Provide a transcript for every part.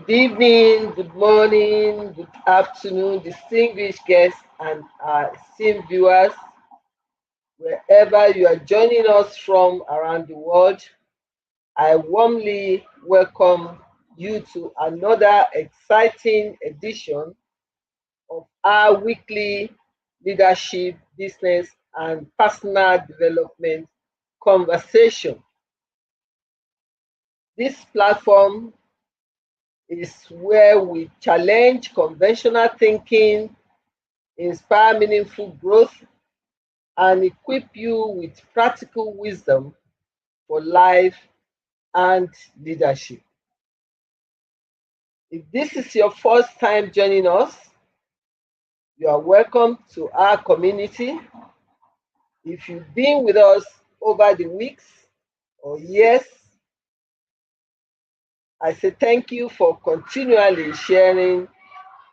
Good evening, good morning, good afternoon, distinguished guests and our esteemed viewers, wherever you are joining us from around the world. I warmly welcome you to another exciting edition of our weekly leadership, business, and personal development conversation. This platform is where we challenge conventional thinking, inspire meaningful growth, and equip you with practical wisdom for life and leadership. If this is your first time joining us, you are welcome to our community. If you've been with us over the weeks or years, I say thank you for continually sharing,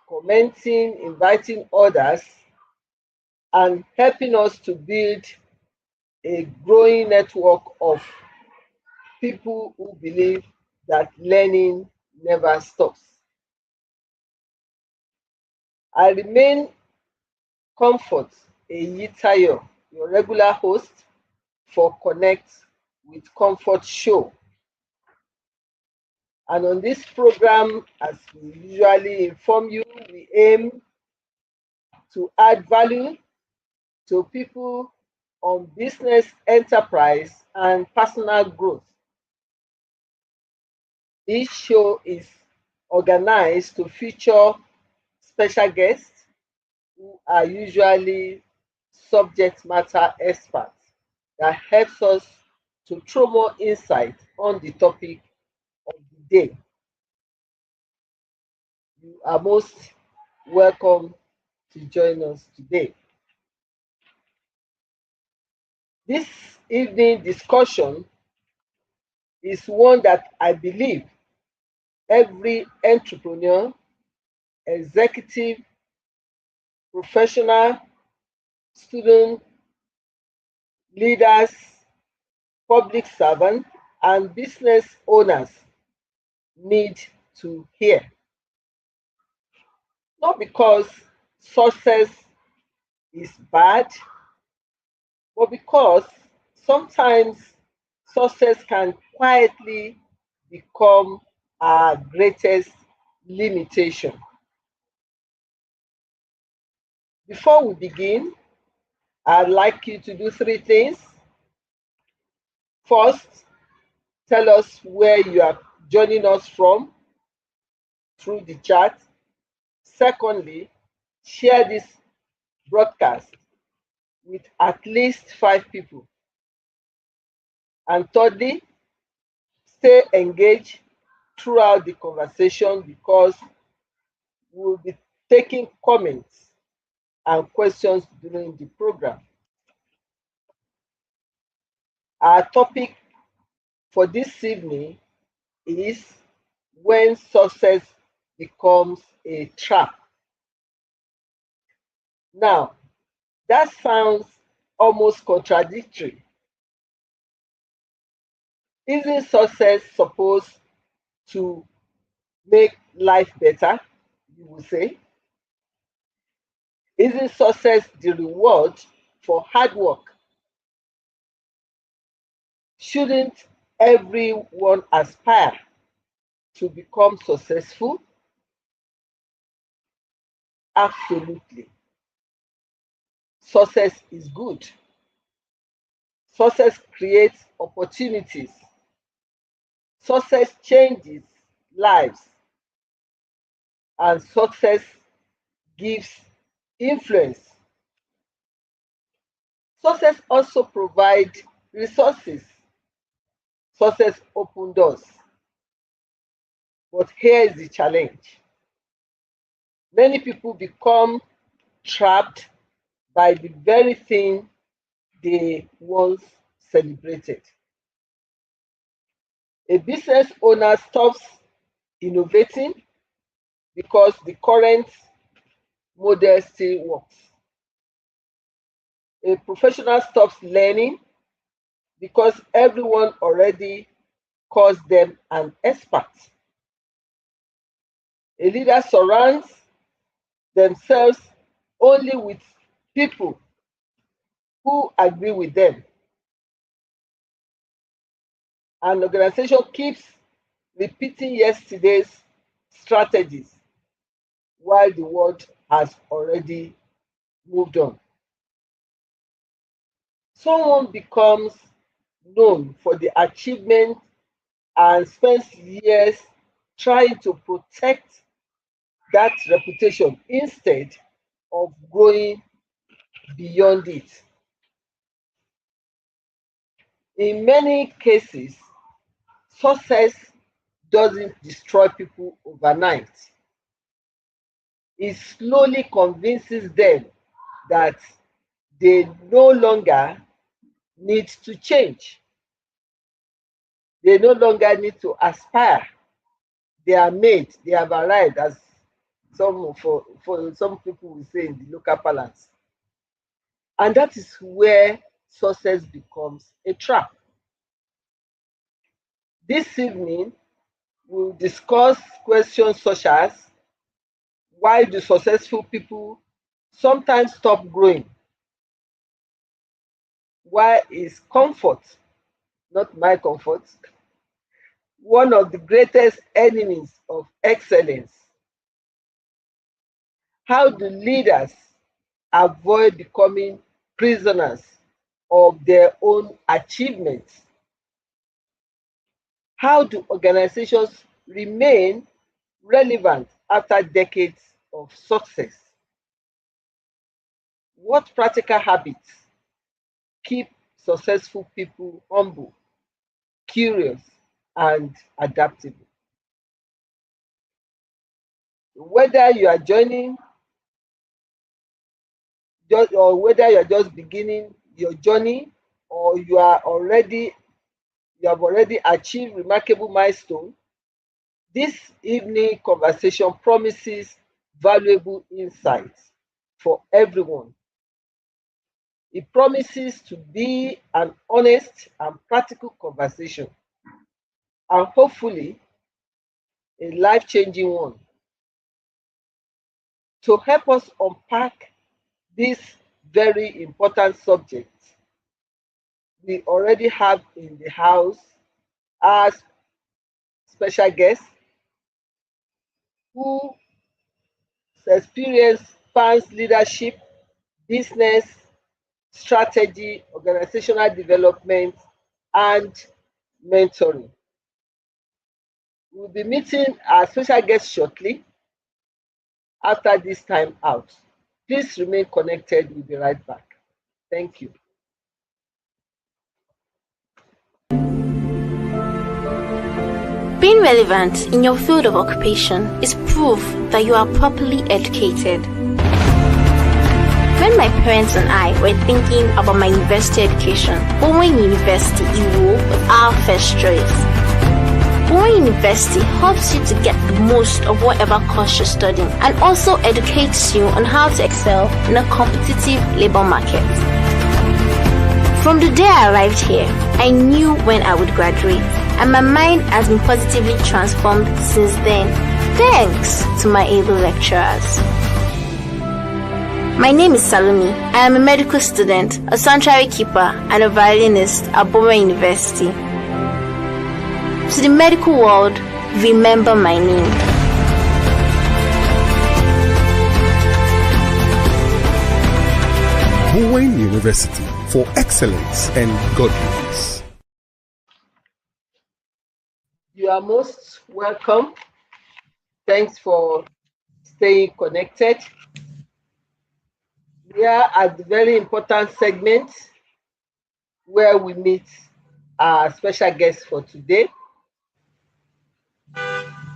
commenting, inviting others, and helping us to build a growing network of people who believe that learning never stops. I remain Comfort Eyitayo, your regular host for Connect with Comfort show. And on this program, as we usually inform you, we aim to add value to people on business, enterprise, and personal growth. This show is organized to feature special guests who are usually subject matter experts that helps us to throw more insight on the topic of the day. You are most welcome to join us today. This evening discussion is one that I believe every entrepreneur, executive, professional, student, leaders, public servants, and business owners need to hear. Not because success is bad, but because sometimes success can quietly become our greatest limitation. Before we begin, I'd like you to do three things. First, tell us where you are joining us from through the chat. Secondly, share this broadcast with at least 5 people. And thirdly, stay engaged throughout the conversation because we'll be taking comments and questions during the program. Our topic for this evening is when success becomes a trap. Now, that sounds almost contradictory. Isn't success supposed to make life better? You will say. Isn't success the reward for hard work? Shouldn't everyone aspire to become successful? Absolutely. Success is good. Success creates opportunities. Success changes lives. And success gives influence. Success also provides resources. Success opens doors. But here is the challenge. Many people become trapped by the very thing they once celebrated. A business owner stops innovating because the current model still works. A professional stops learning because everyone already calls them an expert. A leader surrounds themselves only with people who agree with them. An organization keeps repeating yesterday's strategies while the world has already moved on. Someone becomes known for the achievement and spends years trying to protect that reputation instead of growing beyond it. In many cases, success doesn't destroy people overnight. It slowly convinces them that they no longer need to change. They no longer need to aspire. They are made, they have arrived, as for some people will say in the local parlance. And that is where success becomes a trap. This evening, we'll discuss questions such as, why do successful people sometimes stop growing? Why is comfort, not my comfort, one of the greatest enemies of excellence? How do leaders avoid becoming prisoners of their own achievements? How do organizations remain relevant after decades of success? What practical habits keep successful people humble, curious, and adaptable? Whether you are joining or whether you are just beginning your journey, or you have already achieved remarkable milestone, this evening conversation promises valuable insights for everyone. It promises to be an honest and practical conversation, and hopefully a life-changing one. To help us unpack this very important subject, we already have in the house our special guest who experience spans leadership, business, strategy, organizational development, and mentoring. We'll be meeting our special guest shortly after this time out. Please remain connected. We'll be right back. Thank you. Being relevant in your field of occupation is proof that you are properly educated. When my parents and I were thinking about my university education, Bowen University Iwo was our first choice. Bowen University helps you to get the most of whatever course you're studying and also educates you on how to excel in a competitive labor market. From the day I arrived here, I knew when I would graduate, and my mind has been positively transformed since then, thanks to my able lecturers. My name is Salumi. I am a medical student, a sanctuary keeper, and a violinist at Bowen University. To the medical world, remember my name. Bowen University, for excellence and godliness. You are most welcome. Thanks for staying connected. We are at the very important segment where we meet our special guest for today.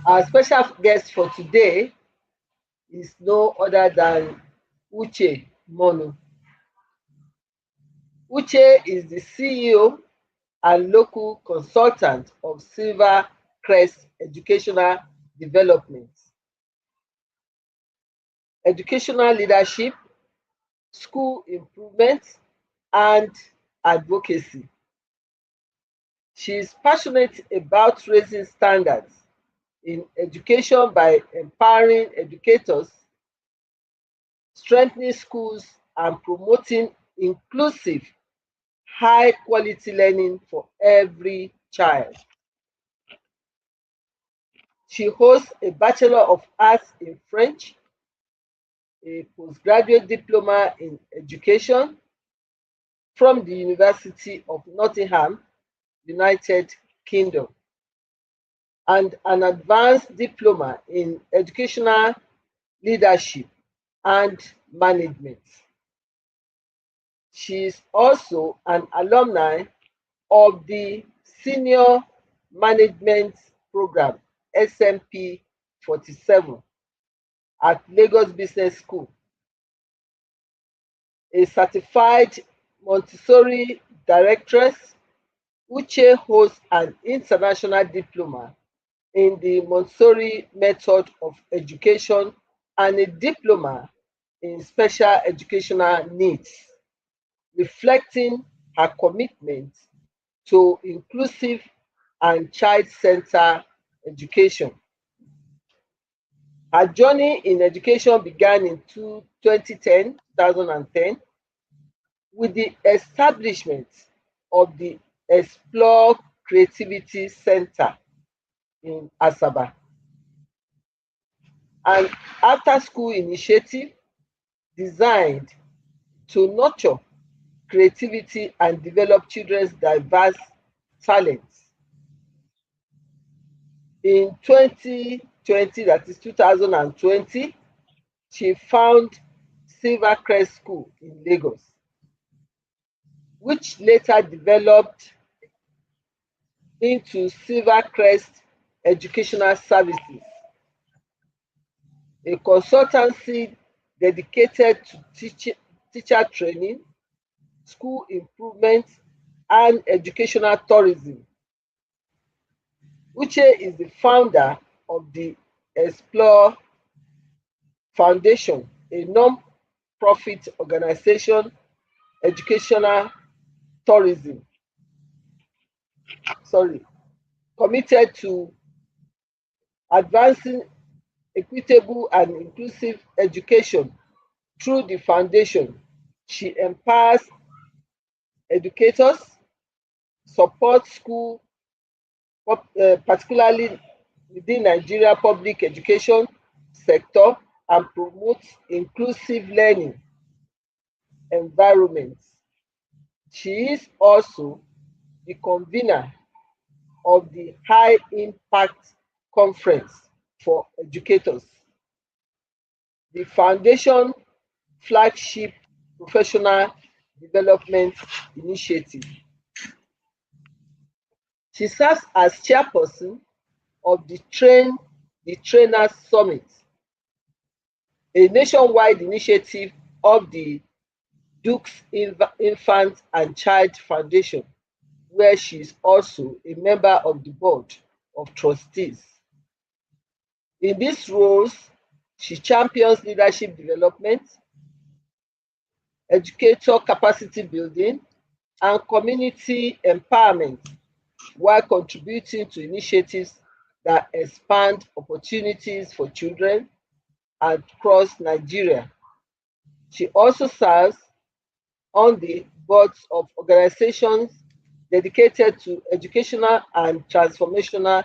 Our special guest for today is no other than Uche Monu. Uche is the CEO and local consultant of Silver Crest Educational Development, educational leadership, school improvement, and advocacy. She is passionate about raising standards in education by empowering educators, strengthening schools, and promoting inclusive, high quality learning for every child. She holds a Bachelor of Arts in French, a postgraduate diploma in education from the University of Nottingham, United Kingdom, and an advanced diploma in educational leadership and management. She is also an alumni of the Senior Management Program SMP 47 at Lagos Business School, a certified Montessori directress. Uche holds an international diploma in the Montessori method of education and a diploma in special educational needs, reflecting her commitment to inclusive and child-centered education. Her journey in education began in 2010 with the establishment of the Explore Creativity Center in Asaba, an after-school initiative designed to nurture creativity and develop children's diverse talents. In 2020, that is 2020, she found Silvercrest School in Lagos, which later developed into Silvercrest Educational Services, a consultancy dedicated to teacher training, school improvement, and educational tourism. Uche is the founder of the Explore Foundation, a non-profit organization educational tourism, sorry, committed to advancing equitable and inclusive education. Through the foundation, she empowers educators, supports school, particularly within Nigeria public education sector, and promotes inclusive learning environments. She is also the convener of the High Impact Conference for Educators, the foundation flagship professional development initiative. She serves as chairperson of the Trainers Summit, a nationwide initiative of the Duke's Infant and Child Foundation, where she is also a member of the board of trustees. In these roles, she champions leadership development, educator capacity building, and community empowerment while contributing to initiatives that expand opportunities for children across Nigeria. She also serves on the boards of organizations dedicated to educational and transformational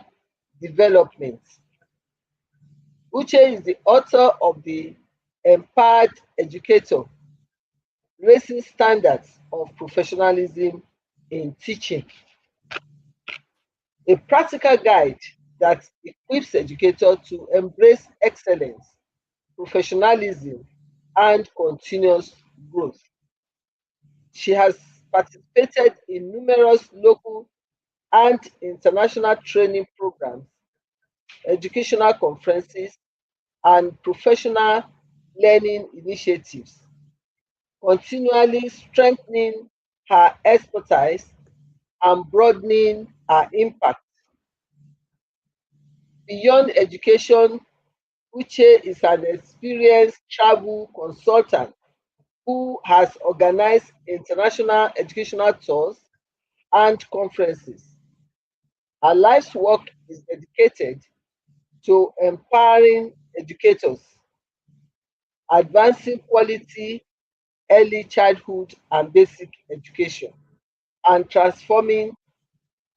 development. Uche is the author of the Empowered Educator, Raising Standards of Professionalism in Teaching, a practical guide that equips educators to embrace excellence, professionalism, and continuous growth. She has participated in numerous local and international training programs, educational conferences, and professional learning initiatives, continually strengthening her expertise and broadening her impact. Beyond education, Uche is an experienced travel consultant who has organized international educational tours and conferences. Her life's work is dedicated to empowering educators, advancing quality early childhood and basic education, and transforming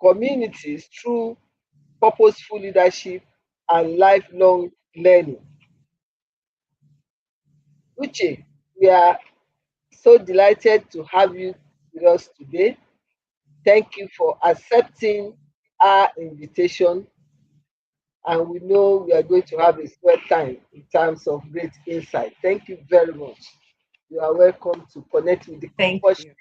communities through purposeful leadership and lifelong learning. Uche, we are so delighted to have you with us today. Thank you for accepting our invitation, and we know we are going to have a swell time in terms of great insight. Thank you very much. You are welcome to connect with the Thank Comfort. you.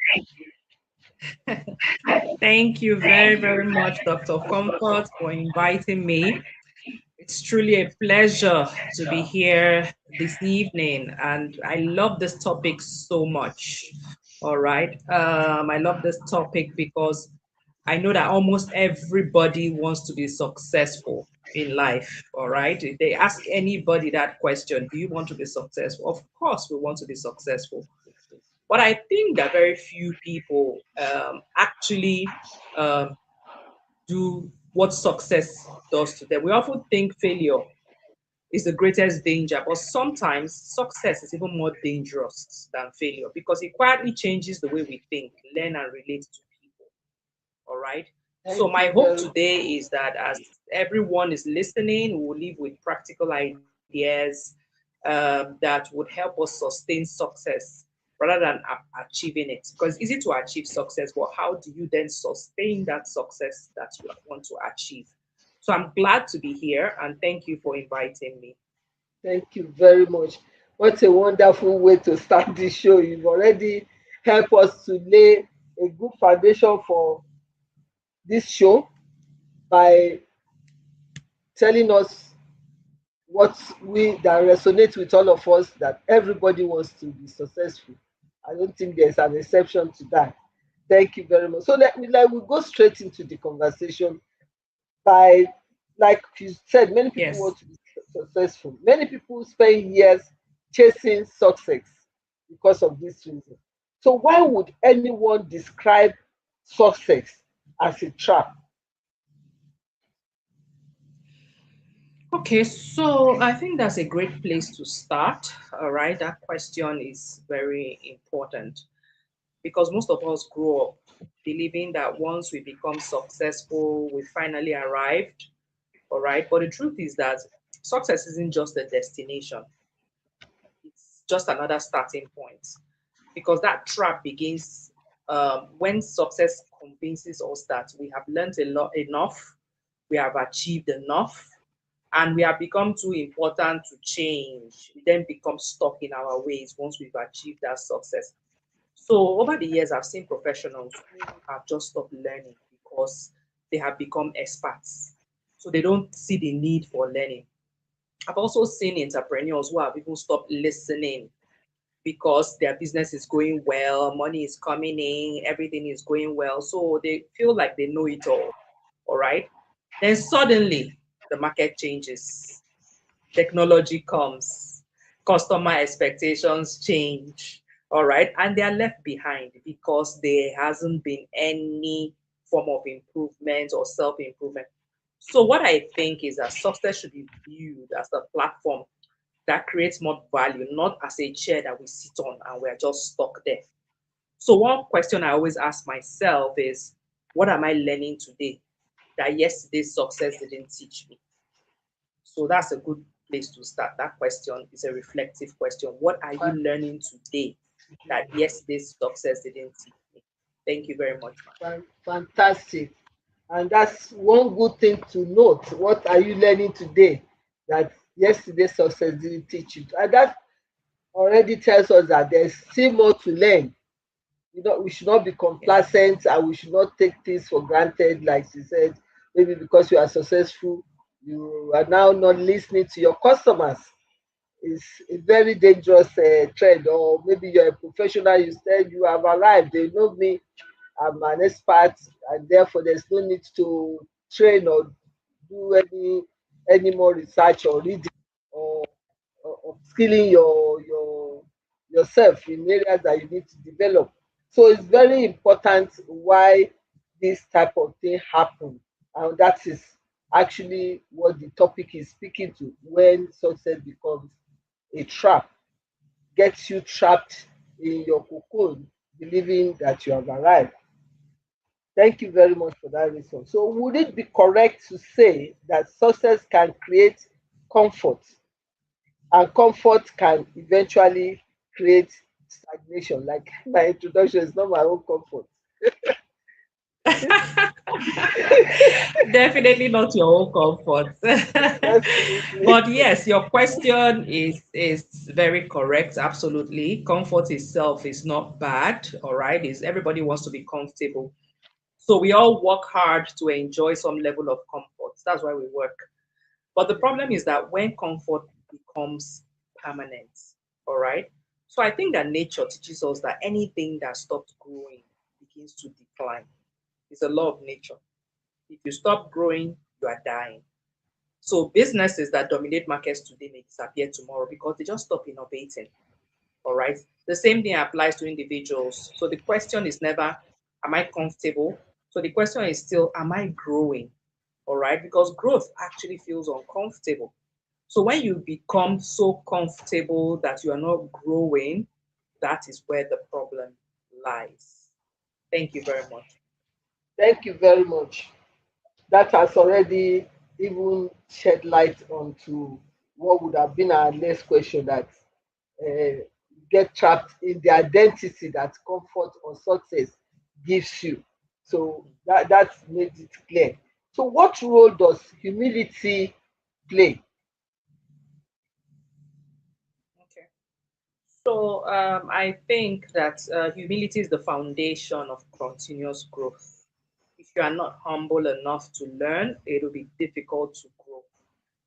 Thank you very, very much, Dr. Comfort, for inviting me. It's truly a pleasure to be here this evening, and I love this topic so much. All right. I love this topic because I know that almost everybody wants to be successful in life. All right. If they ask anybody that question, do you want to be successful? Of course, we want to be successful. But I think that very few people actually um, do what success does to them. We often think failure is the greatest danger, but sometimes success is even more dangerous than failure because it quietly changes the way we think, learn, and relate to people. All right. So, Thank my you hope very today is that as everyone is listening, we will leave with practical ideas that would help us sustain success rather than achieving it. Because it's easy to achieve success, but how do you then sustain that success that you want to achieve? So, I'm glad to be here and thank you for inviting me. Thank you very much. What a wonderful way to start this show. You've already helped us to lay a good foundation for this show by telling us what we that resonates with all of us, that everybody wants to be successful. I don't think there's an exception to that. Thank you very much. So we go straight into the conversation by, like you said, many people Yes. want to be successful. Many people spend years chasing success because of this reason. So why would anyone describe success as a trap? Okay, so I think that's a great place to start. All right, that question is very important because most of us grow up believing that once we become successful, we finally arrived. All right, but the truth is that success isn't just a destination, it's just another starting point because that trap begins when success convinces us that we have learned a lot enough, we have achieved enough, and we have become too important to change. We then become stuck in our ways once we've achieved that success. So over the years, I've seen professionals who have just stopped learning because they have become experts. So they don't see the need for learning. I've also seen entrepreneurs who have even stopped listening because their business is going well, money is coming in, everything is going well. So they feel like they know it all right? Then suddenly the market changes, technology comes, customer expectations change, all right? And they are left behind because there hasn't been any form of improvement or self improvement. So, what I think is that success should be viewed as a platform that creates more value, not as a chair that we sit on and we're just stuck there. So, one question I always ask myself is what am I learning today that yesterday's success didn't teach me? So that's a good place to start. That question is a reflective question. What are you learning today that yesterday's success didn't teach me? Thank you very much, ma'am. Fantastic. And that's one good thing to note. What are you learning today that yesterday's success didn't teach you? And that already tells us that there's still more to learn. We should not be Yes. complacent, and we should not take things for granted. Like she said, maybe because you are successful, you are now not listening to your customers. It's a very dangerous trend. Or maybe you're a professional, you said you have arrived, they know me, I'm an expert, and therefore there's no need to train or do any more research or reading, or, or skilling yourself in areas that you need to develop. So it's very important why this type of thing happen, and that is actually what the topic is speaking to when success becomes a trap, gets you trapped in your cocoon, believing that you have arrived. Thank you very much for that reason. So, would it be correct to say that success can create comfort and comfort can eventually create stagnation? Like my introduction is not my own comfort. Definitely not your own comfort. Definitely. But yes, your question is very correct. Absolutely. Comfort itself is not bad. All right. Is everybody wants to be comfortable. So we all work hard to enjoy some level of comfort. That's why we work. But the problem is that when comfort becomes permanent, all right. So I think that nature teaches us that anything that stops growing begins to decline. It's a law of nature. If you stop growing, you are dying. So businesses that dominate markets today may disappear tomorrow because they just stop innovating. All right. The same thing applies to individuals. So the question is never, am I comfortable? So the question is still, am I growing? All right. Because growth actually feels uncomfortable. So when you become so comfortable that you are not growing, that is where the problem lies. Thank you very much. Thank you very much. That has already even shed light onto what would have been our next question, that uh, get trapped in the identity that comfort or success gives you. So that made it clear. So what role does humility play? Okay. So I think that humility is the foundation of continuous growth. If you are not humble enough to learn, it will be difficult to grow.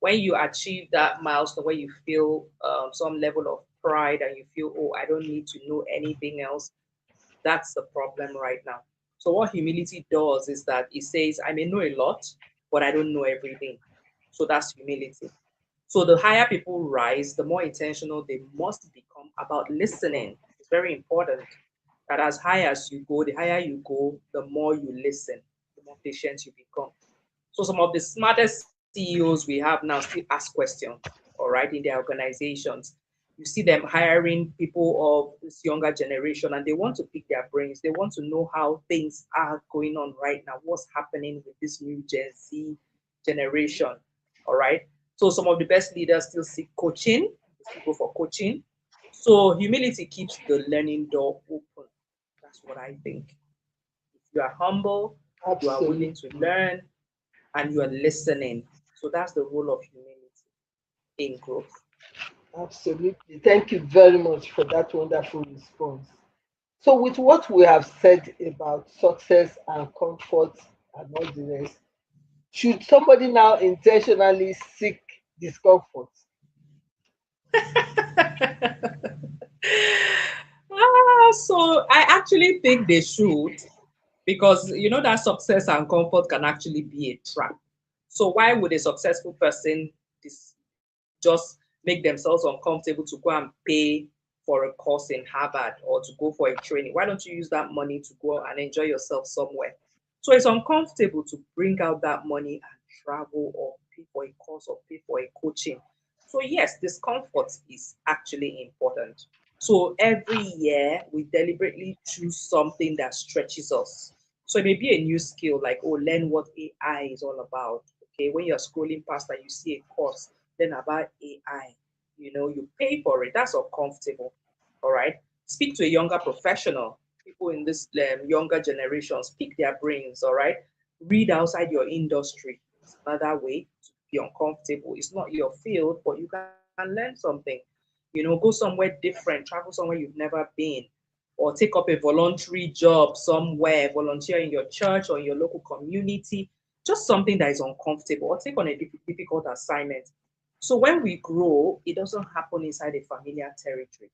When you achieve that milestone where you feel some level of pride and you feel, oh, I don't need to know anything else, that's the problem right now. So, what humility does is that it says, I may know a lot, but I don't know everything. So, that's humility. So the higher people rise, the more intentional they must become about listening. It's very important that as high as you go, the higher you go, the more you listen, the more patient you become. So some of the smartest CEOs we have now still ask questions, all right, in their organizations. You see them hiring people of this younger generation and they want to pick their brains. They want to know how things are going on right now, what's happening with this new Gen Z generation, all right? So some of the best leaders still seek coaching, they still go for coaching. So humility keeps the learning door open. That's what I think. If you are humble, you are willing to Absolutely. learn, and you are listening. So that's the role of humility in growth. Absolutely. Thank you very much for that wonderful response. So, with what we have said about success and comfort and all the rest, should somebody now intentionally seek discomfort? So I actually think they should, because you know that success and comfort can actually be a trap. So why would a successful person just make themselves uncomfortable to go and pay for a course in Harvard or to go for a training? Why don't you use that money to go and enjoy yourself somewhere? So it's uncomfortable to bring out that money and travel or pay for a course or pay for a coaching. So yes, discomfort is actually important. So every year we deliberately choose something that stretches us. So it may be a new skill like, oh, learn what AI is all about. Okay, when you're scrolling past and you see a course, learn about AI. You know, you pay for it. That's uncomfortable. All right. Speak to a younger professional. People in this younger generation, speak their brains. All right. Read outside your industry. It's another way to be uncomfortable. It's not your field, but you can learn something. You know, go somewhere different, travel somewhere you've never been, or take up a voluntary job somewhere, volunteer in your church or in your local community, just something that is uncomfortable, or take on a difficult assignment. So when we grow, it doesn't happen inside a familiar territory.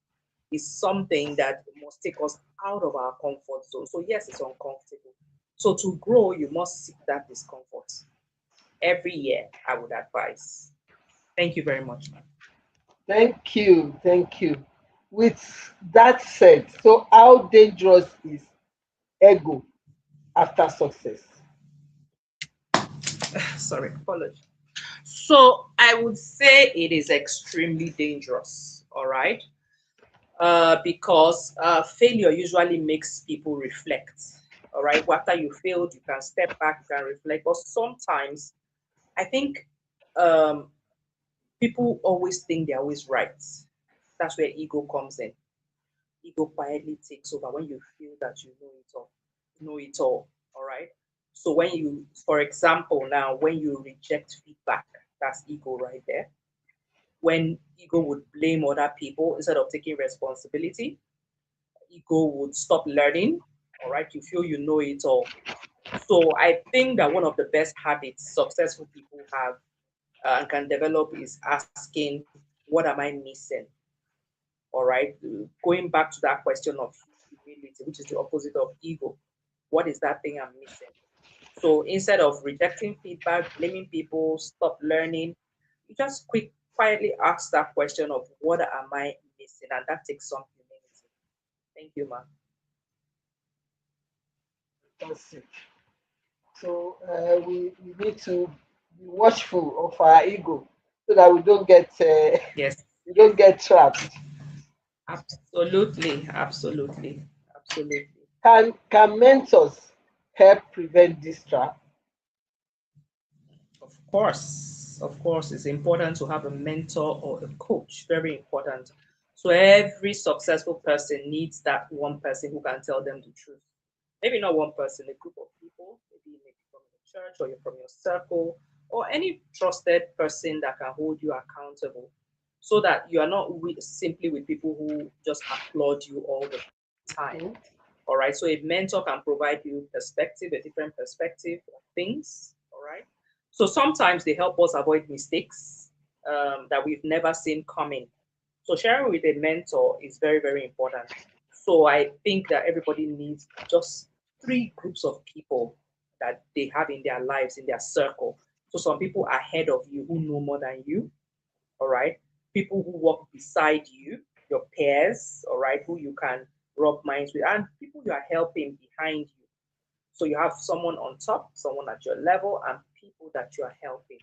It's something that must take us out of our comfort zone. So yes, it's uncomfortable. So to grow, you must seek that discomfort. Every year, I would advise. Thank you very much. Thank you. Thank you. With that said, so how dangerous is ego after success? Sorry, apology. So I would say it is extremely dangerous. All right, because failure usually makes people reflect. All right, after you failed, you can step back, you can reflect. But sometimes I think um, people always think they're always right. That's where ego comes in. Ego quietly takes over when you feel that you know it all. Know it all right? So when you, for example, now when you reject feedback, that's ego right there. When ego would blame other people instead of taking responsibility, ego would stop learning, all right? You feel you know it all. So I think that one of the best habits successful people have and can develop is asking, what am I missing? All right. Going back to that question of humility, which is the opposite of ego. What is that thing I'm missing? So instead of rejecting feedback, blaming people, stop learning, you just quietly ask that question of what am I missing? And that takes some humility. Thank you, ma'am. That's it. So we need to be watchful of our ego so that Yes, we don't get trapped. absolutely, absolutely, absolutely. Can mentors help prevent this trap? Of course, it's important to have a mentor or a coach. Very important. So every successful person needs that one person who can tell them the truth. Maybe not one person, a group of people, maybe from your church or from your circle, or any trusted person that can hold you accountable, so that you are not simply with people who just applaud you all the time. Mhm. All right. So a mentor can provide you perspective, a different perspective of things. All right. So sometimes they help us avoid mistakes that we've never seen coming. So sharing with a mentor is very, very important. So I think that everybody needs just three groups of people that they have in their lives, in their circle. So some people ahead of you who know more than you, all right? People who walk beside you, your peers, all right, who you can rub minds with, and people you are helping behind you. So you have someone on top, someone at your level, and people that you are helping.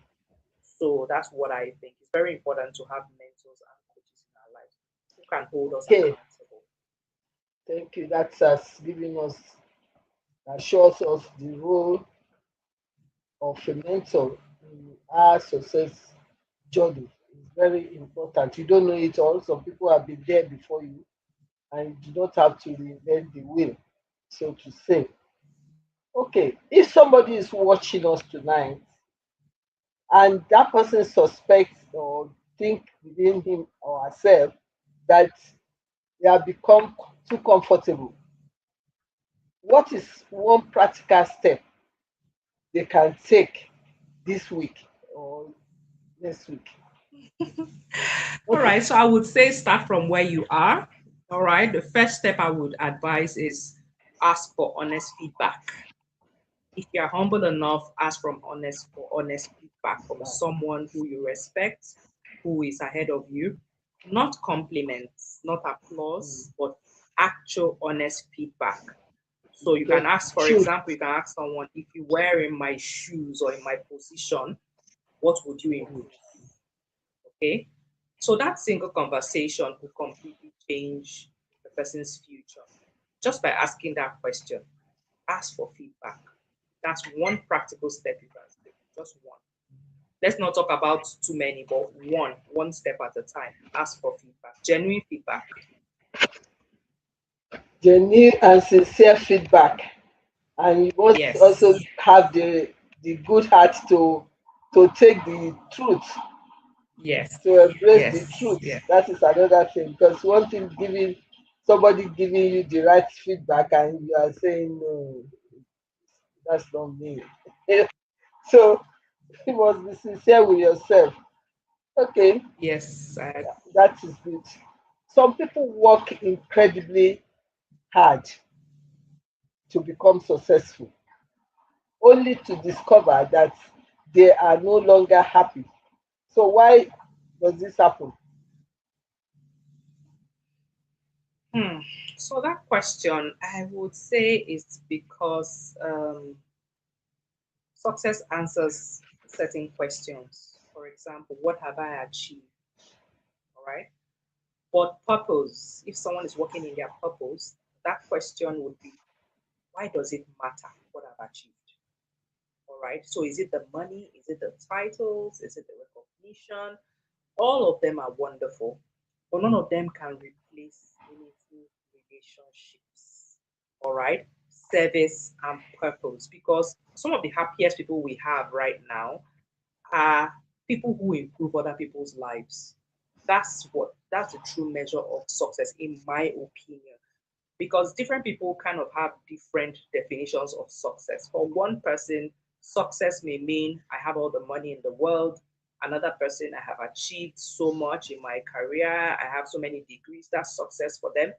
So that's what I think. It's very important to have mentors and coaches in our lives who can hold us Okay, accountable. thank you. That's us giving us that shows us the role of a mentor in our success journey. It's very important. You don't know it all. Some people have been there before you, and you do not have to reinvent the wheel, so to say. Okay, if somebody is watching us tonight and that person suspects or think within him or herself that they have become too comfortable, what is one practical step they can take this week or next week? All right. So I would say start from where you are. All right. The first step I would advise is ask for honest feedback. If you are humble enough, ask for honest feedback from someone who you respect, who is ahead of you. Not compliments, not Mm, applause, but actual honest feedback. So you can okay, ask, for shoot. example, you can ask someone, if you were in my shoes or in my position, what would you Good. improve? Okay. So that single conversation will completely change the person's future just by asking that question. Ask for feedback. That's one practical step you can take. Just one. Let's not talk about too many, but one step at a time. Ask for feedback, genuine feedback. Genuine and sincere feedback, and you must also Yes, have the good heart to take the truth, yes, to embrace the yes, truth. yes, That is another thing. Because one thing giving somebody giving you the right feedback and you are saying no, that's not me. So you must be sincere with yourself. Okay, yes. that is good. Some people work incredibly hard to become successful, only to discover that they are no longer happy. So why does this happen? Hmm. So that question, I would say, is because Success answers certain questions. For example, what have I achieved? All right. But purpose, if someone is working in their purpose, that question would be, why does it matter what I've achieved? All right. So is it the money? Is it the titles? Is it the recognition? All of them are wonderful, but none of them can replace meaningful relationships. All right. Service and purpose. Because some of the happiest people we have right now are people who improve other people's lives. That's the true measure of success, in my opinion, because different people kind of have different definitions of success. For one person, success may mean I have all the money in the world. Another person, I have achieved so much in my career. I have so many degrees. That's success for them.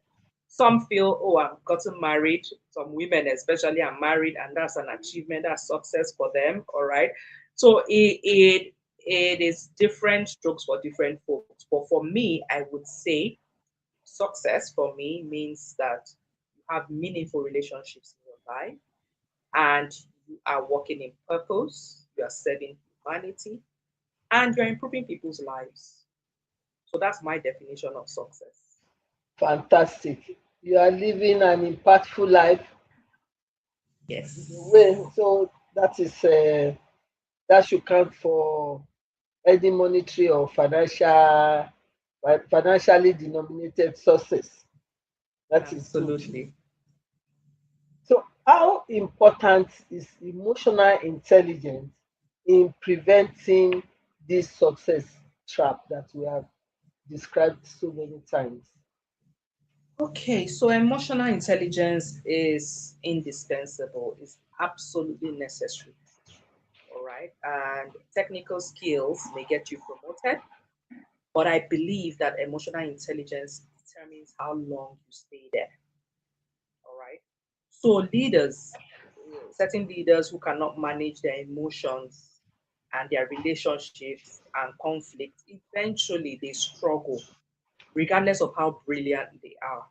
Some feel, oh, I've gotten married. Some women, especially, are married, and that's an achievement. That's success for them. All right. So it is different strokes for different folks. But for me, I would say success for me means that you have meaningful relationships in your life and you are working in purpose, you are serving humanity, and you're improving people's lives. So that's my definition of success. Fantastic. You are living an impactful life in a Yes. way. So that should count for any monetary or financially denominated success. That is good. Absolutely. So, how important is emotional intelligence in preventing this success trap that we have described so many times? Okay, so emotional intelligence is indispensable, is absolutely necessary. All right. And technical skills may get you promoted, but I believe that emotional intelligence determines how long you stay there. All right. So leaders, certain leaders who cannot manage their emotions and their relationships and conflict, eventually they struggle, regardless of how brilliant they are.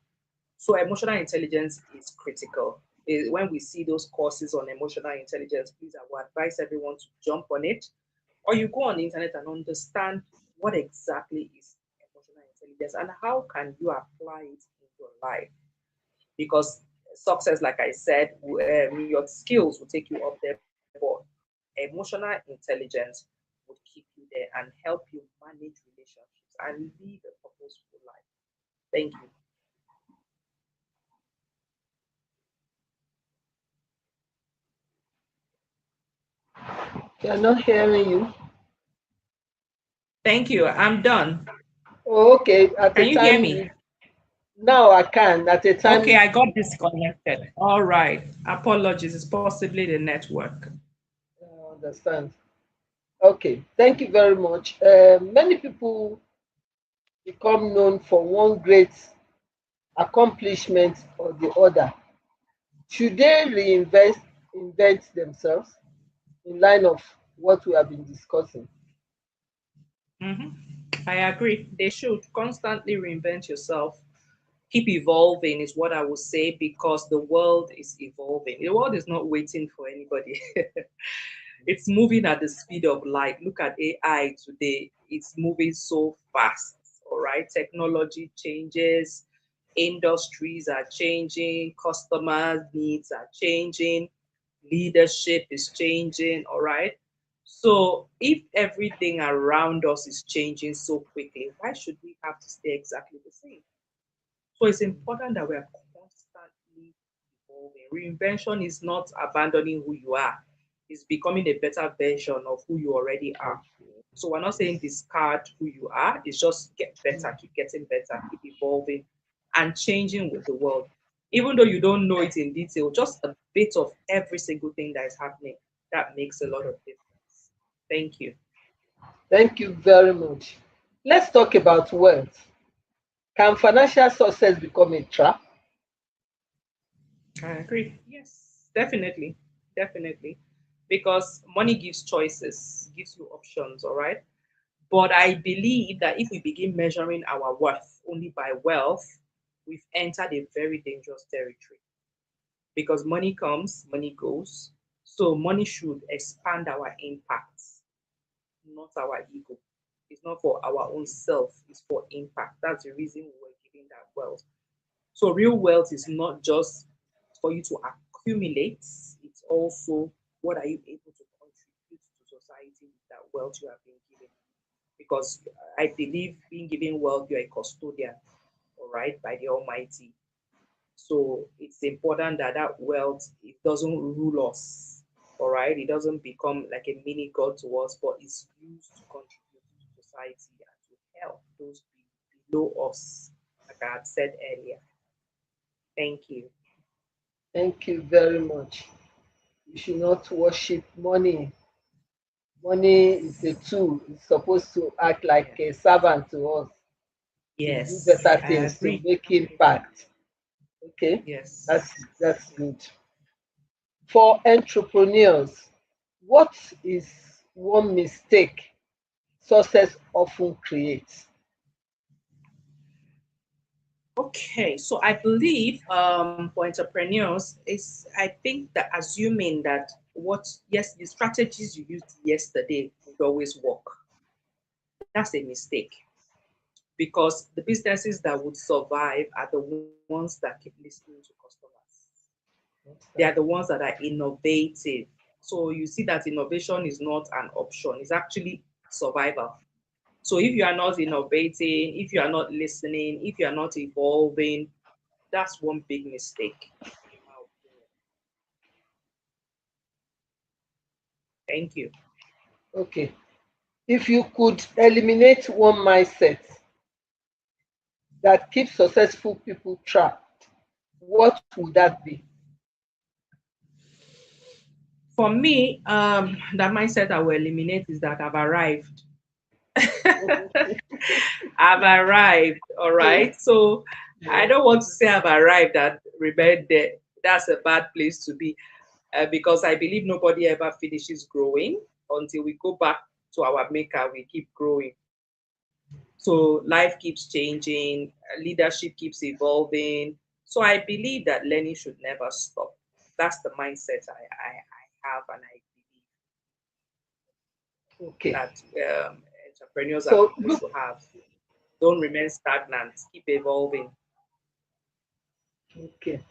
So emotional intelligence is critical. When we see those courses on emotional intelligence, please, I would advise everyone to jump on it, or you go on the internet and understand what exactly is emotional intelligence and how can you apply it in your life. Because success, like I said, your skills will take you up there, but emotional intelligence would keep you there and help you manage relationships and live a purposeful life. Thank you. They are not hearing you. Thank you. I'm done. Oh, okay. At a Can you hear time me? you now I can. At a time Okay, you I got disconnected. All right. Apologies. It's possibly the network. understand. Okay. Thank you very much. Many people become known for one great accomplishment or the other. Should they invent themselves in line of what we have been discussing? hmm I agree. They should constantly reinvent yourself. Keep evolving is what I would say because the world is evolving. The world is not waiting for anybody. It's moving at the speed of light. Look at AI today. It's moving so fast. All right. Technology changes, industries are changing, customers' needs are changing, leadership is changing. All right. So if everything around us is changing so quickly, why should we have to stay exactly the same? So it's important that we are constantly evolving. Reinvention is not abandoning who you are, it's becoming a better version of who you already are. Okay. So we're not saying Yes. discard who you are, it's just get better, keep getting better, keep evolving and changing with the world. Even though you don't know it in detail, just a bit of every single thing that is happening, that makes a lot of difference. Thank you. Thank you very much. Let's talk about wealth. Can financial success become a trap? I agree. Yes, definitely. Definitely. Because money gives choices, gives you options, all right? But I believe that if we begin measuring our worth only by wealth, we've entered a very dangerous territory because money comes, money goes. So money should expand our impacts, not our ego. It's not for our own self, it's for impact. That's the reason we're giving that wealth. So real wealth is not just for you to accumulate, it's also what are you able to contribute to society with that wealth you have been given. Because I believe being given wealth, you're a custodian, all right, by the Almighty. So it's important that that wealth it doesn't rule us, all right. It doesn't become like a mini god to us, but it's used to contribute to society and to help those below us, like I had said earlier. Thank you. Thank you very much. We should not worship money. Money is a Yes. tool. It's supposed to act like a Yes. servant to us to do Yes. better I things, to agree. make impact. Okay, that's Yes. that's good. For entrepreneurs, what is one mistake success often creates? Okay, so I believe for entrepreneurs is I think that assuming that what yes the strategies you used yesterday would always work. That's a mistake because the businesses that would survive are the ones that keep listening to customers. They are the ones that are innovative. So you see that innovation is not an option; it's actually survival. So if you are not innovating, if you are not listening, if you are not evolving, that's one big mistake, in my opinion. Thank you. Okay. If you could eliminate one mindset that keeps successful people trapped, what would that be? For me, that mindset I will eliminate is that I've arrived. I've arrived, all right? So I Yeah. don't want to say I've arrived and remain there. That's a bad place to be because I believe nobody ever finishes growing until we go back to our maker, we keep growing. So life keeps changing, leadership keeps evolving. So I believe that learning should never stop. That's the mindset I have, and I believe Okay. that entrepreneurs are So supposed to have. Don't remain stagnant, keep evolving. okay.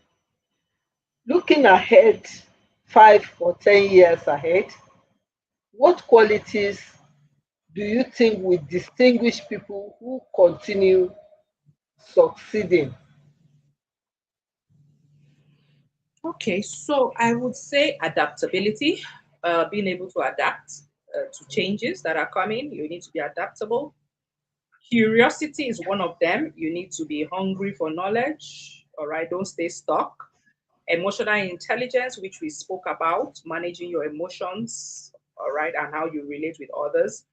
Looking ahead 5 or 10 years ahead, what qualities do you think will distinguish people who continue succeeding? Okay, so I would say adaptability, being able to adapt to changes that are coming. You need to be adaptable. Curiosity is one of them. You need to be hungry for knowledge. All right, don't stay stuck. Emotional intelligence, which we spoke about, managing your emotions, all right, and how you relate with others.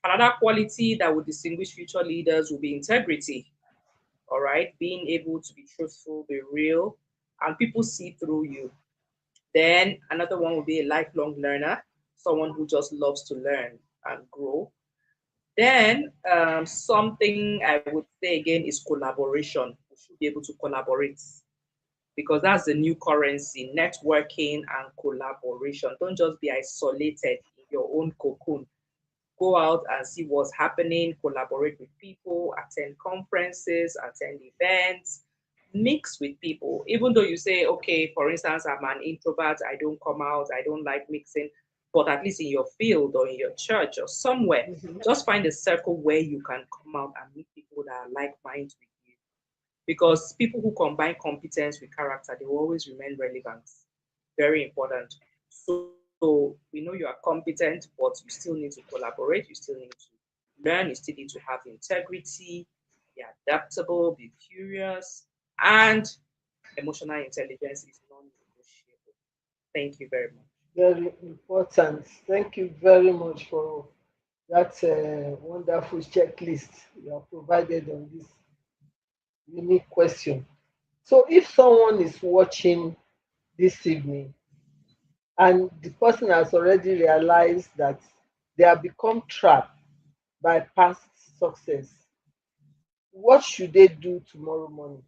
Another quality that would distinguish future leaders will be integrity, all right, being able to be truthful, be real, and people see through you. Then another one would be a lifelong learner, someone who just loves to learn and grow. Then something I would say again is collaboration. We should be able to collaborate because that's the new currency, networking and collaboration. Don't just be isolated in your own cocoon. Go out and see what's happening, collaborate with people, attend conferences, attend events, mix with people. Even though you say, okay, for instance, I'm an introvert, I don't come out, I don't like mixing, but at least in your field or in your church or somewhere, Mhm. just find a circle where you can come out and meet people that are like minds with you. Because people who combine competence with character, they will always remain relevant. Very important. So we know you are competent, but you still need to collaborate, you still need to learn, you still need to have integrity, be adaptable, be curious, and emotional intelligence is non-negotiable. Thank you very much. Very important. Thank you very much for that wonderful checklist you have provided on this unique question. So, if someone is watching this evening and the person has already realized that they have become trapped by past success, what should they do tomorrow morning?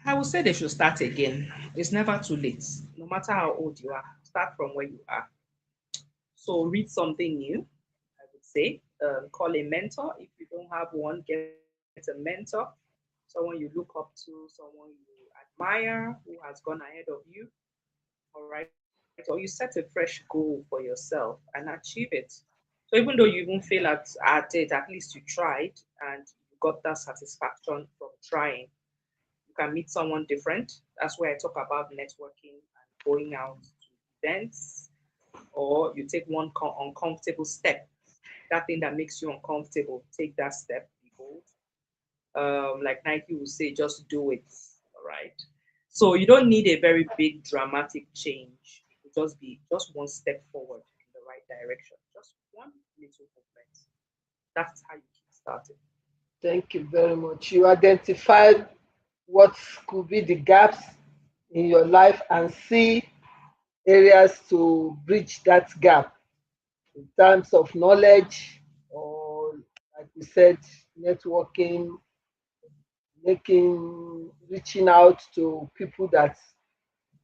I would say they should start again. It's never too late. No matter how old you are, start from where you are. So read something new, I would say. Call a mentor. If you don't have one, get a mentor, someone you look up to, someone you admire who has gone ahead of you. All right. Or you set a fresh goal for yourself and achieve it. So even though you even fail at it, at least you tried and you got that satisfaction from trying. You can meet someone different. That's where I talk about networking and going out to events, or you take one uncomfortable step. That thing that makes you uncomfortable, take that step, be bold. Like Nike will say, just do it. All right. So you don't need a very big dramatic change. It will just be just one step forward in the right direction. Just one little movement. That's how you keep starting. Thank you very much. You identified what could be the gaps in your life and see areas to bridge that gap in terms of knowledge or, like we said, networking, making, reaching out to people that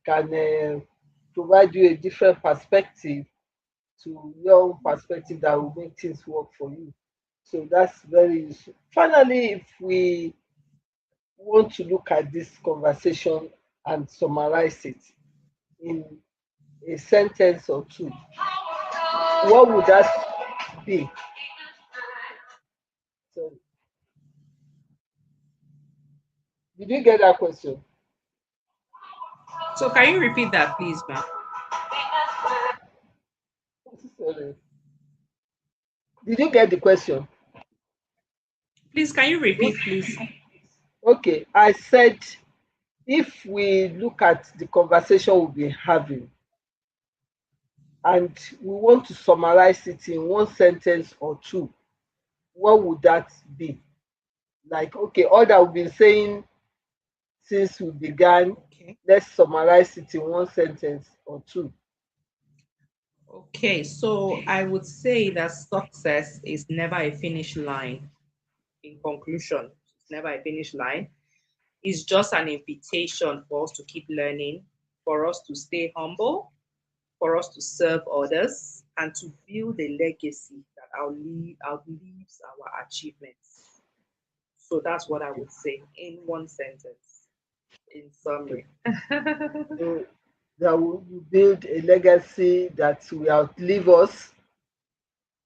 can provide you a different perspective to your own perspective that will make things work for you. So that's very useful. Finally, if we want to look at this conversation and summarize it in a sentence or two, what would that be? So, did you get that question? So can you repeat that, please, ma'am? Sorry. Did you get the question? Please, can you repeat, please? Okay, I said if we look at the conversation we've been having and we want to summarize it in one sentence or two, what would that be? Like, okay, all that we've been saying since we began, Okay. let's summarize it in one sentence or two. Okay, so I would say that success is never a finish line. In conclusion, it's never a finish line. It's just an invitation for us to keep learning, for us to stay humble, for us to serve others, and to build a legacy that outlives our achievements. So that's what I Okay, would say in one sentence, in okay. summary. So that we build a legacy that will outlive us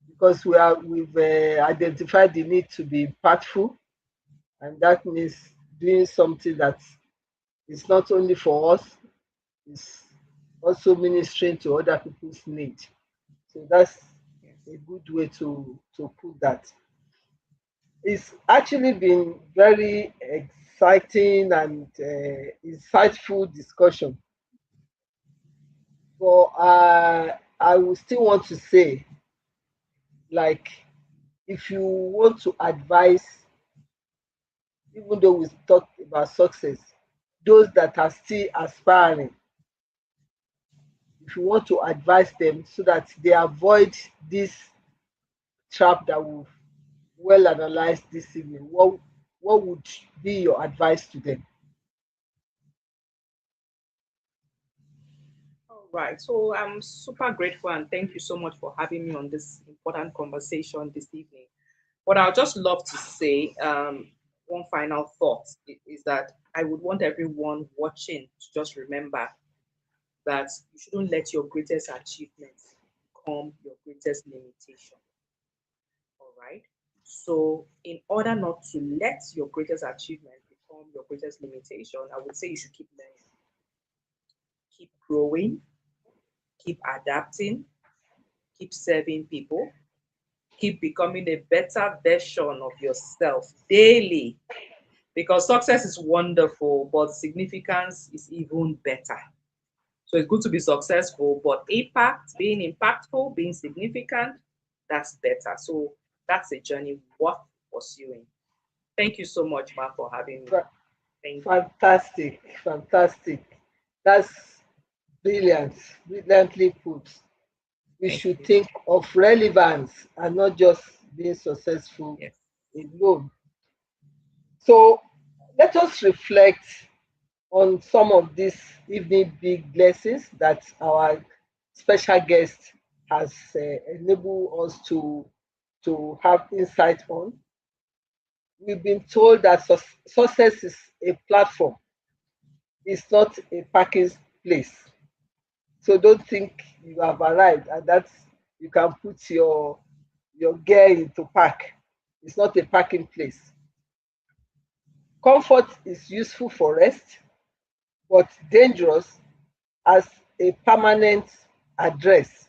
because we've identified the need to be impactful, and that means doing something that is not only for us, it's also ministering to other people's needs. So that's Yes. a good way to put that. It's actually been very exciting and insightful discussion. But I would still want to say, like, if you want to advise, even though we talked about success, those that are still aspiring, if you want to advise them so that they avoid this trap that we've well analyzed this evening, what would be your advice to them? All right. So I'm super grateful and thank you so much for having me on this important conversation this evening. What I'll just love to say, one final thought is that I would want everyone watching to just remember that you shouldn't let your greatest achievements become your greatest limitation. All right. So, in order not to let your greatest achievement become your greatest limitation, I would say you should keep learning, keep growing, keep adapting, keep serving people, keep becoming a better version of yourself daily. Because success is wonderful, but significance is even better. So it's good to be successful, but impact, being impactful, being significant, that's better. So that's a journey worth pursuing. Thank you so much, Ma, for having me. Fa- Thank you. Fantastic, fantastic. That's brilliant, brilliantly put. We Thank should you. think of relevance and not just being successful Yes. alone. So let us reflect on some of these evening big lessons that our special guest has enabled us to have insight on. We've been told that success is a platform, it's not a parking place. So don't think you have arrived and that you can put your gear into park. It's not a parking place. Comfort is useful for rest, but dangerous as a permanent address.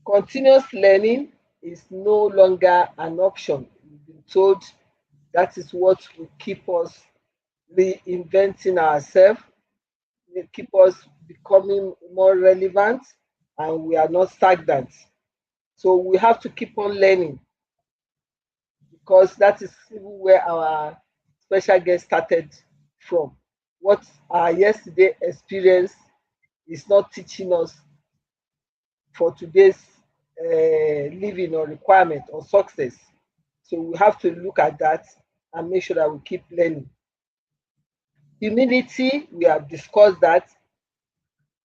Continuous learning is no longer an option. We've been told that is what will keep us reinventing ourselves, will keep us becoming more relevant, and we are not stagnant. So we have to keep on learning because that is even where our special guest started from. What our yesterday experience is not teaching us for today's living or requirement or success. So we have to look at that and make sure that we keep learning. Humility, we have discussed that.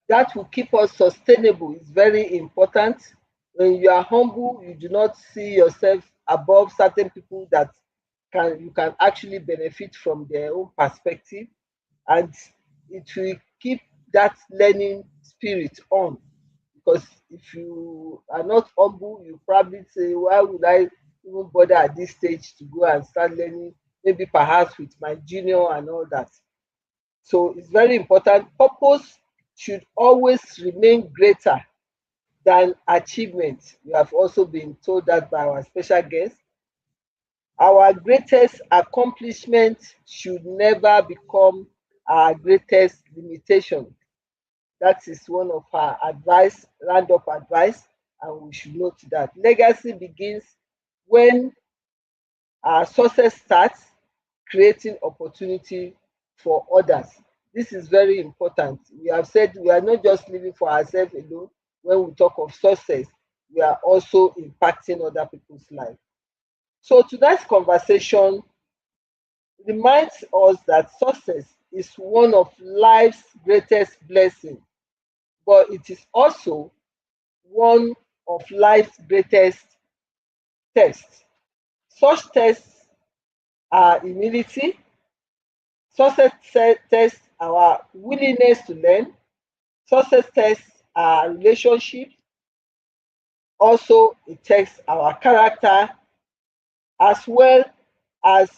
That will keep us sustainable. It's very important. When you are humble, you do not see yourself above certain people that you can actually benefit from their own perspective, and it will keep that learning spirit on. Because if you are not humble, you probably say, why would I even bother at this stage to go and start learning, maybe perhaps with my junior and all that. So it's very important. Purpose should always remain greater than achievement. We have also been told that by our special guest. Our greatest accomplishment should never become our greatest limitation. That is one of our advice, round-up advice, and we should note that. Legacy begins when our success starts creating opportunity for others. This is very important. We have said we are not just living for ourselves alone. When we talk of success, we are also impacting other people's lives. So tonight's conversation reminds us that success is one of life's greatest blessings, but it is also one of life's greatest tests. Such tests are humility, success tests our willingness to learn, success tests our relationships, also it tests our character, as well as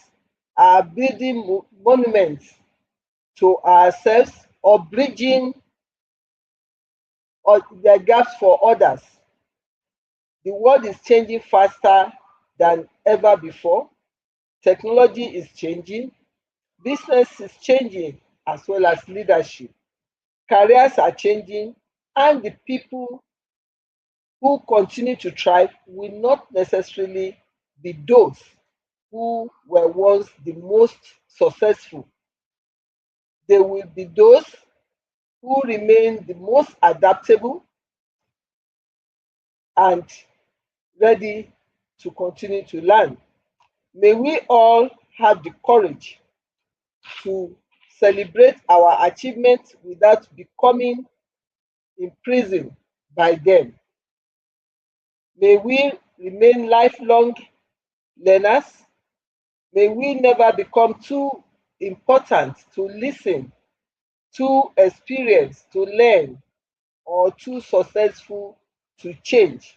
our building monuments to ourselves or bridging or the gaps for others. The world is changing faster than ever before. Technology is changing, business is changing, as well as leadership. Careers are changing, and the people who continue to thrive will not necessarily be those who were once the most successful. They will be those who remain the most adaptable and ready to continue to learn. May we all have the courage to celebrate our achievements without becoming imprisoned by them. May we remain lifelong learners. May we never become too important to listen, too experienced to learn, or too successful to change.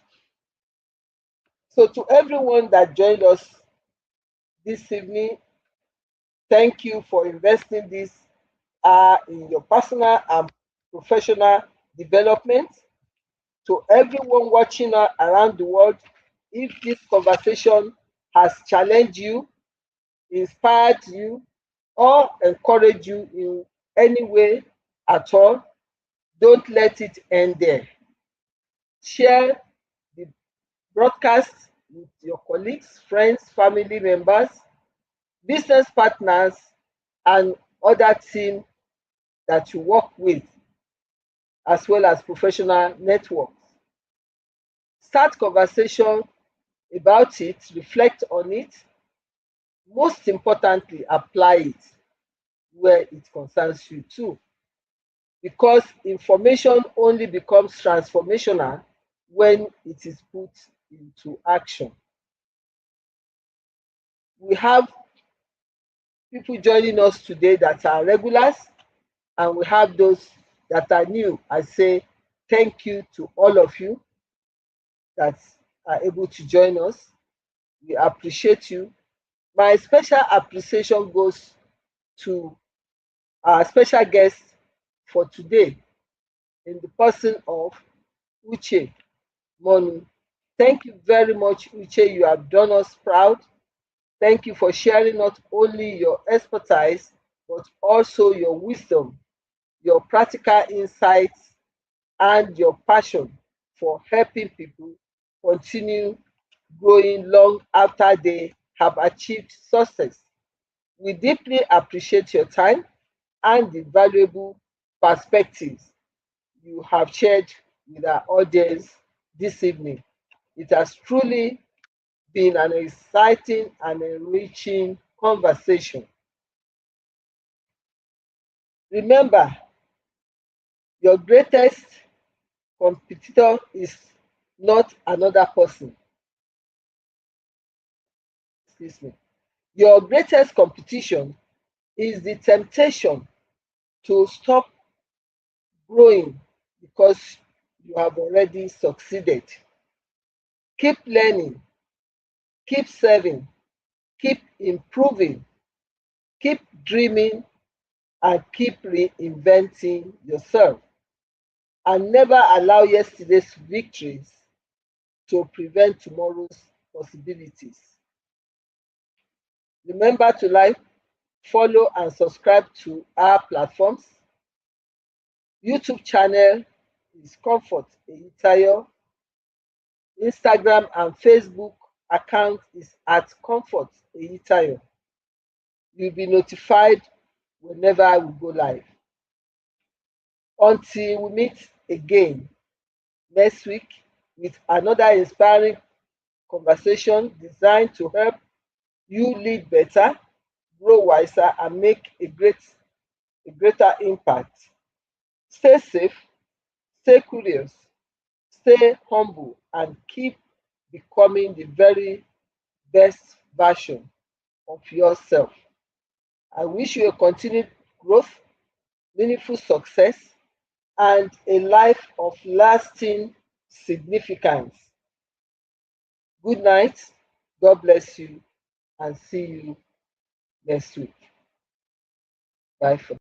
So, to everyone that joined us this evening, thank you for investing this in your personal and professional development. To everyone watching around the world, if this conversation has challenged you, inspired you, or encouraged you in any way at all, don't let it end there. Share the broadcast with your colleagues, friends, family members, business partners, and other teams that you work with, as well as professional networks. Start conversation about it, reflect on it, most importantly, apply it. where it concerns you too. Because information only becomes transformational when it is put into action. We have people joining us today that are regulars, and we have those that are new. I say thank you to all of you that are able to join us. We appreciate you. My special appreciation goes to our special guest for today in the person of Uche Monu. Thank you very much, Uche. You have done us proud. Thank you for sharing not only your expertise, but also your wisdom, your practical insights, and your passion for helping people continue growing long after they have achieved success. We deeply appreciate your time and the valuable perspectives you have shared with our audience this evening. It has truly been an exciting and enriching conversation. Remember, your greatest competitor is not another person. Excuse me. Your greatest competition is the temptation to stop growing because you have already succeeded. Keep learning, keep serving, keep improving, keep dreaming, and keep reinventing yourself. And never allow yesterday's victories to prevent tomorrow's possibilities. Remember to like, follow, and subscribe to our platforms. YouTube channel is Comfort Eyitayo. Instagram and Facebook account is at Comfort Eyitayo. You'll be notified whenever we go live. Until we meet again next week with another inspiring conversation designed to help you lead better, grow wiser, and make a greater impact. Stay safe, stay curious, stay humble, and keep becoming the very best version of yourself. I wish you a continued growth, meaningful success, and a life of lasting significance. Good night. God bless you, and see you next week. Bye for